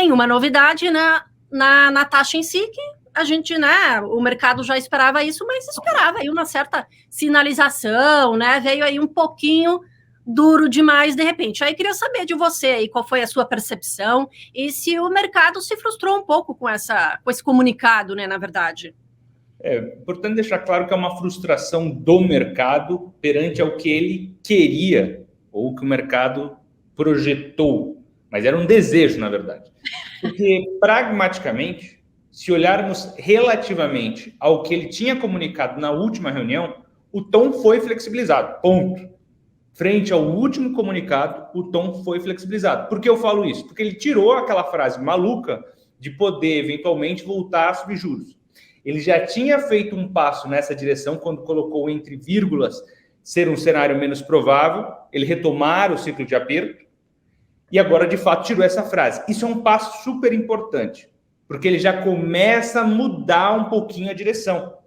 nenhuma novidade na taxa em si, que a gente, né, o mercado já esperava isso, mas esperava aí uma certa sinalização, né, veio aí um pouquinho duro demais de repente. Aí queria saber de você aí qual foi a sua percepção e se o mercado se frustrou um pouco com esse comunicado, né, na verdade. É importante deixar claro que é uma frustração do mercado perante ao que ele queria ou que o mercado projetou, mas era um desejo, na verdade. Porque, pragmaticamente, se olharmos relativamente ao que ele tinha comunicado na última reunião, o tom foi flexibilizado, ponto. Frente ao último comunicado, o tom foi flexibilizado. Por que eu falo isso? Porque ele tirou aquela frase maluca de poder, eventualmente, voltar a subir juros. Ele já tinha feito um passo nessa direção quando colocou entre vírgulas ser um cenário menos provável, ele retomar o ciclo de aperto, e agora, de fato, tirou essa frase. Isso é um passo super importante, porque ele já começa a mudar um pouquinho a direção.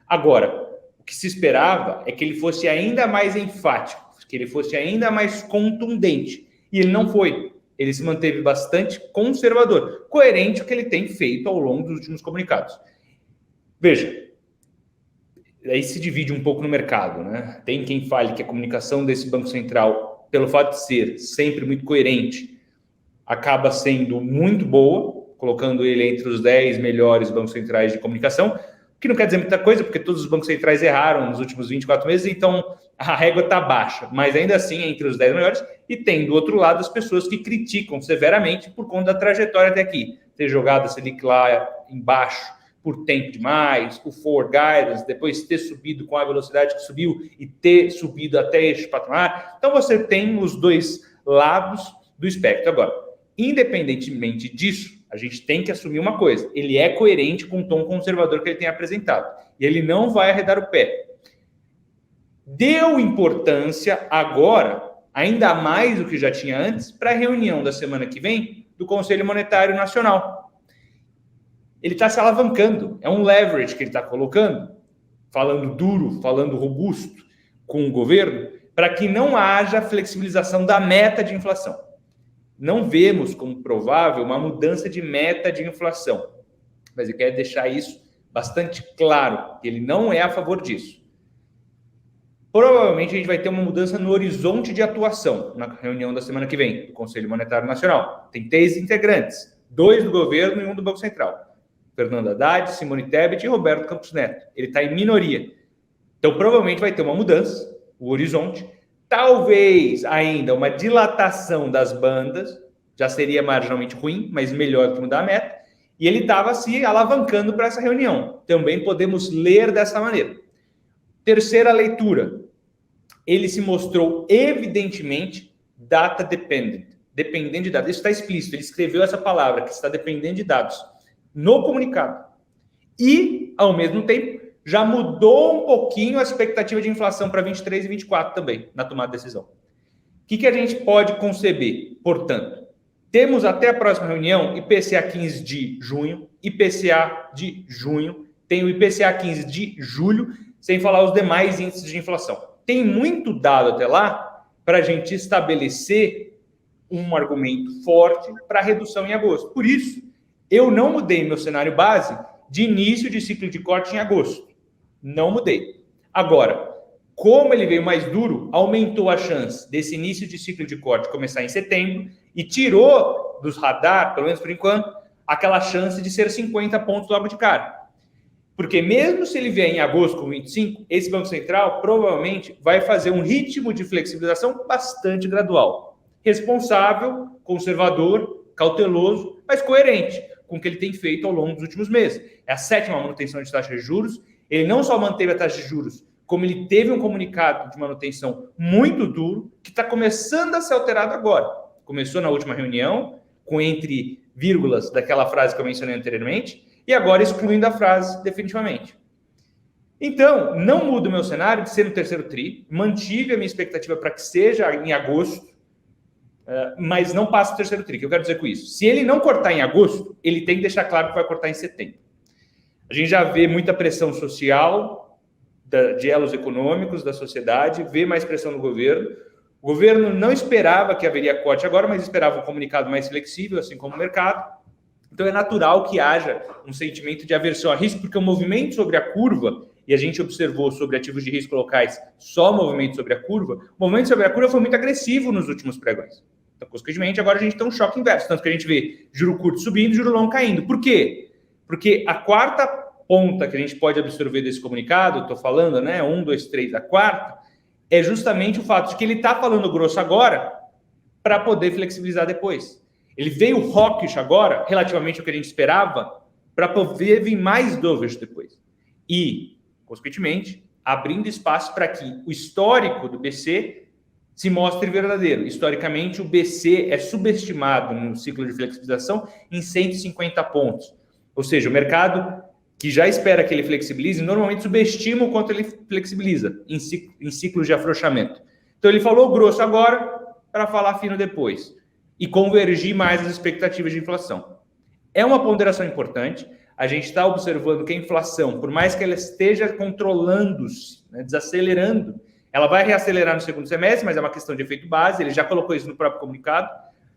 Agora, o que se esperava é que ele fosse ainda mais enfático, que ele fosse ainda mais contundente, e ele não foi. Ele se manteve bastante conservador, coerente com o que ele tem feito ao longo dos últimos comunicados. Veja, aí se divide um pouco no mercado, né? Tem quem fale que a comunicação desse Banco Central, pelo fato de ser sempre muito coerente, acaba sendo muito boa, colocando ele entre os 10 melhores bancos centrais de comunicação, o que não quer dizer muita coisa, porque todos os bancos centrais erraram nos últimos 24 meses, então a régua está baixa, mas ainda assim é entre os 10 melhores, e tem do outro lado as pessoas que criticam severamente por conta da trajetória até aqui, ter jogado a Selic lá embaixo, por tempo demais, o forward guidance, depois ter subido com a velocidade que subiu e ter subido até este patamar. Então, você tem os dois lados do espectro. Agora, independentemente disso, a gente tem que assumir uma coisa. Ele é coerente com o tom conservador que ele tem apresentado. E ele não vai arredar o pé. Deu importância agora, ainda mais do que já tinha antes, para a reunião da semana que vem do Conselho Monetário Nacional. Ele está se alavancando, é um leverage que ele está colocando, falando duro, falando robusto com o governo, para que não haja flexibilização da meta de inflação. Não vemos como provável uma mudança de meta de inflação, mas ele quer deixar isso bastante claro, que ele não é a favor disso. Provavelmente a gente vai ter uma mudança no horizonte de atuação na reunião da semana que vem do Conselho Monetário Nacional. Tem 3 integrantes, 2 do governo e 1 do Banco Central. Fernando Haddad, Simone Tebet e Roberto Campos Neto. Ele está em minoria. Então, provavelmente vai ter uma mudança, o horizonte. Talvez ainda uma dilatação das bandas, já seria marginalmente ruim, mas melhor do que mudar a meta. E ele estava se alavancando para essa reunião. Também podemos ler dessa maneira. Terceira leitura. Ele se mostrou evidentemente data dependent. Dependente de dados. Isso está explícito. Ele escreveu essa palavra, que está dependendo de dados, no comunicado. E, ao mesmo tempo, já mudou um pouquinho a expectativa de inflação para 23 e 24 também, na tomada de decisão. O que a gente pode conceber, portanto? Temos até a próxima reunião IPCA 15 de junho, IPCA de junho, tem o IPCA 15 de julho, sem falar os demais índices de inflação. Tem muito dado até lá para a gente estabelecer um argumento forte para a redução em agosto. Por isso, eu não mudei meu cenário base de início de ciclo de corte em agosto. Não mudei. Agora, como ele veio mais duro, aumentou a chance desse início de ciclo de corte começar em setembro e tirou dos radar, pelo menos por enquanto, aquela chance de ser 50 pontos logo de cara. Porque mesmo se ele vier em agosto com 25, esse Banco Central provavelmente vai fazer um ritmo de flexibilização bastante gradual. Responsável, conservador, cauteloso, mas coerente com o que ele tem feito ao longo dos últimos meses. É a 7ª manutenção de taxa de juros. Ele não só manteve a taxa de juros, como ele teve um comunicado de manutenção muito duro, que está começando a ser alterado agora. Começou na última reunião, com entre vírgulas daquela frase que eu mencionei anteriormente, e agora excluindo a frase definitivamente. Então, não mudo o meu cenário de ser no terceiro tri, mantive a minha expectativa para que seja em agosto, mas não passa o terceiro tri. O que eu quero dizer com isso? Se ele não cortar em agosto, ele tem que deixar claro que vai cortar em setembro. A gente já vê muita pressão social, de elos econômicos da sociedade, vê mais pressão no governo. O governo não esperava que haveria corte agora, mas esperava um comunicado mais flexível, assim como o mercado. Então é natural que haja um sentimento de aversão a risco, porque o movimento sobre a curva, e a gente observou sobre ativos de risco locais só o movimento sobre a curva, o movimento sobre a curva foi muito agressivo nos últimos pregões. Então, consequentemente, agora a gente tem um choque inverso, tanto que a gente vê juro curto subindo e juro longo caindo. Por quê? Porque a quarta ponta que a gente pode absorver desse comunicado, estou falando, né, 1, 2, 3, a quarta, é justamente o fato de que ele está falando grosso agora para poder flexibilizar depois. Ele veio hawkish agora, relativamente ao que a gente esperava, para poder vir mais dovish depois. E, consequentemente, abrindo espaço para que o histórico do BC se mostre verdadeiro. Historicamente, o BC é subestimado no ciclo de flexibilização em 150 pontos. Ou seja, o mercado que já espera que ele flexibilize, normalmente subestima o quanto ele flexibiliza em ciclos de afrouxamento. Então, ele falou grosso agora para falar fino depois e convergir mais as expectativas de inflação. É uma ponderação importante. A gente está observando que a inflação, por mais que ela esteja controlando-se, né, desacelerando, ela vai reacelerar no segundo semestre, mas é uma questão de efeito base, ele já colocou isso no próprio comunicado,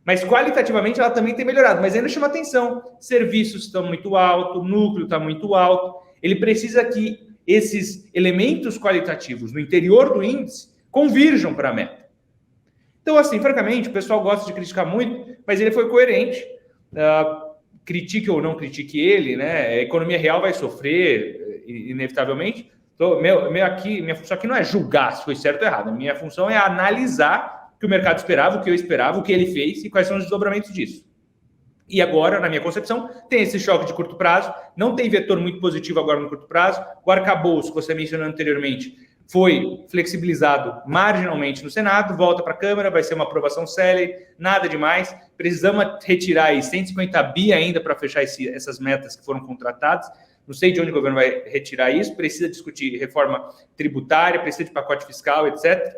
mas qualitativamente ela também tem melhorado, mas ainda chama atenção, serviços estão muito altos, o núcleo está muito alto, ele precisa que esses elementos qualitativos no interior do índice convirjam para a meta. Então, assim, francamente, o pessoal gosta de criticar muito, mas ele foi coerente, critique ou não critique ele, né? A economia real vai sofrer, inevitavelmente. Então, minha função aqui não é julgar se foi certo ou errado. A minha função é analisar o que o mercado esperava, o que eu esperava, o que ele fez e quais são os desdobramentos disso. E agora, na minha concepção, tem esse choque de curto prazo, não tem vetor muito positivo agora no curto prazo. O arcabouço, que você mencionou anteriormente, foi flexibilizado marginalmente no Senado, volta para a Câmara, vai ser uma aprovação célere, nada demais. Precisamos retirar aí 150 bi ainda para fechar essas metas que foram contratadas. Não sei de onde o governo vai retirar isso, precisa discutir reforma tributária, precisa de pacote fiscal, etc.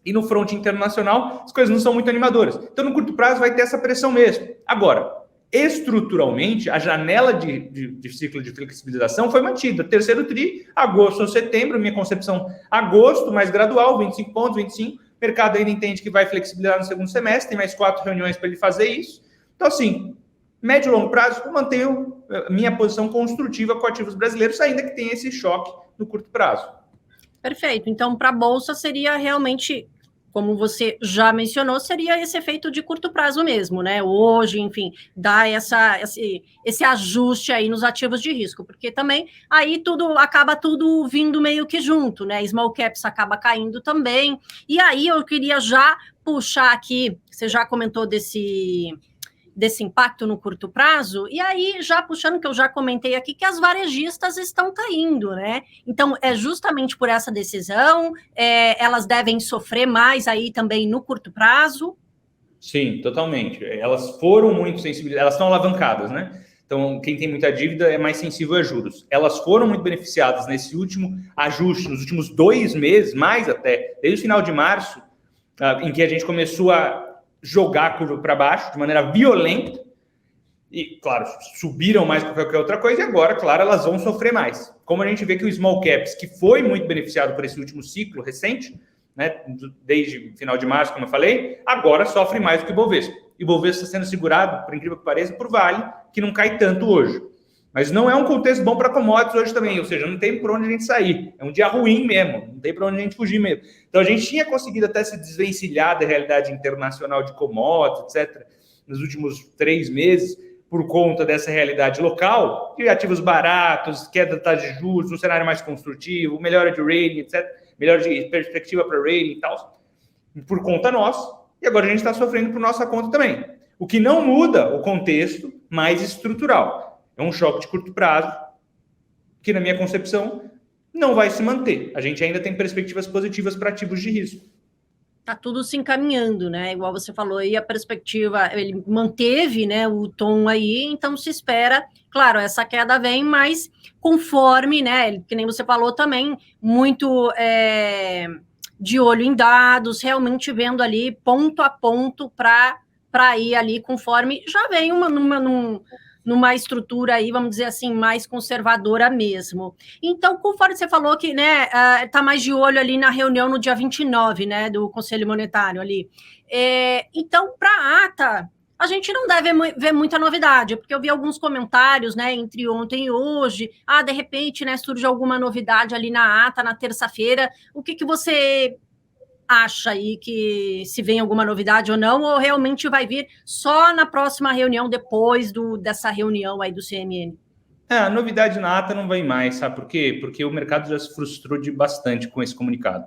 E no fronte internacional, as coisas não são muito animadoras. Então, no curto prazo, vai ter essa pressão mesmo. Agora, estruturalmente, a janela de ciclo de flexibilização foi mantida. Terceiro tri, agosto ou setembro, minha concepção, agosto, mais gradual, 25 pontos, 25. O mercado ainda entende que vai flexibilizar no segundo semestre, tem mais 4 reuniões para ele fazer isso. Então, assim, médio e longo prazo, eu mantenho minha posição construtiva com ativos brasileiros, ainda que tenha esse choque no curto prazo. Perfeito. Então, para a Bolsa seria realmente, como você já mencionou, seria esse efeito de curto prazo mesmo, né? Hoje, enfim, dá esse ajuste aí nos ativos de risco, porque também aí acaba tudo vindo meio que junto, né? Small caps acaba caindo também. E aí eu queria já puxar aqui, você já comentou desse impacto no curto prazo, e aí já puxando, que eu já comentei aqui, que as varejistas estão caindo, né? Então, é justamente por essa decisão, elas devem sofrer mais aí também no curto prazo? Sim, totalmente. Elas foram muito sensibilizadas, elas estão alavancadas, né? Então, quem tem muita dívida é mais sensível a juros. Elas foram muito beneficiadas nesse último ajuste, nos últimos 2 meses, mais até, desde o final de março, em que a gente começou a jogar a curva para baixo de maneira violenta e, claro, subiram mais que qualquer outra coisa e agora, claro, elas vão sofrer mais. Como a gente vê que o Small Caps, que foi muito beneficiado por esse último ciclo recente, né, desde o final de março, como eu falei, agora sofre mais do que o Bovespa. E o Bovespa está sendo segurado, por incrível que pareça, por Vale, que não cai tanto hoje. Mas não é um contexto bom para commodities hoje também, ou seja, não tem por onde a gente sair. É um dia ruim mesmo, não tem por onde a gente fugir mesmo. Então a gente tinha conseguido até se desvencilhar da realidade internacional de commodities, etc., nos últimos 3 meses, por conta dessa realidade local, de ativos baratos, queda da taxa de juros, um cenário mais construtivo, melhora de rating, etc., melhora de perspectiva para rating e tal, por conta nossa. E agora a gente está sofrendo por nossa conta também. O que não muda o contexto mais estrutural. É um choque de curto prazo que, na minha concepção, não vai se manter. A gente ainda tem perspectivas positivas para ativos de risco. Está tudo se encaminhando, né? Igual você falou aí, a perspectiva, ele manteve, né, o tom aí, então se espera, claro, essa queda vem, mas conforme, né, que nem você falou também, muito de olho em dados, realmente vendo ali ponto a ponto para ir ali conforme já vem numa estrutura aí, vamos dizer assim, mais conservadora mesmo. Então, conforme você falou que, né, tá mais de olho ali na reunião no dia 29, né, do Conselho Monetário ali. Então, para a ata, a gente não deve ver muita novidade, porque eu vi alguns comentários, né, entre ontem e hoje, de repente, né, surge alguma novidade ali na ata, na terça-feira, o que você acha aí que se vem alguma novidade ou não, ou realmente vai vir só na próxima reunião, depois dessa reunião aí do CMN? A novidade na ata não vem mais, sabe por quê? Porque o mercado já se frustrou de bastante com esse comunicado.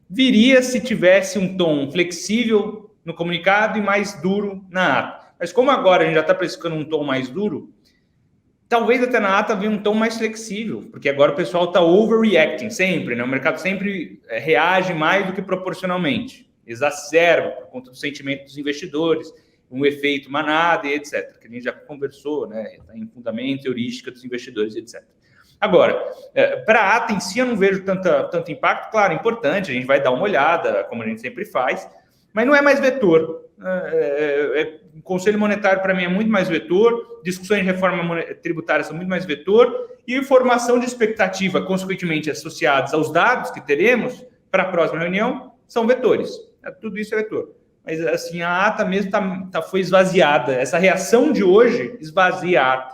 Viria se tivesse um tom flexível no comunicado e mais duro na ata. Mas como agora a gente já está precificando um tom mais duro, talvez até na ata venha um tom mais flexível, porque agora o pessoal está overreacting sempre, né? O mercado sempre reage mais do que proporcionalmente, exacerba por conta do sentimento dos investidores, um efeito manada e etc., que a gente já conversou, né? Está em fundamento, heurística dos investidores, etc. Agora, para a ata em si, eu não vejo tanto impacto. Claro, é importante, a gente vai dar uma olhada, como a gente sempre faz, mas não é mais vetor. O Conselho Monetário, para mim, é muito mais vetor, discussões de reforma tributária são muito mais vetor, e formação de expectativa, consequentemente, associadas aos dados que teremos para a próxima reunião, são vetores. Tudo isso é vetor. Mas, assim, a ata mesmo foi esvaziada. Essa reação de hoje esvazia a ata.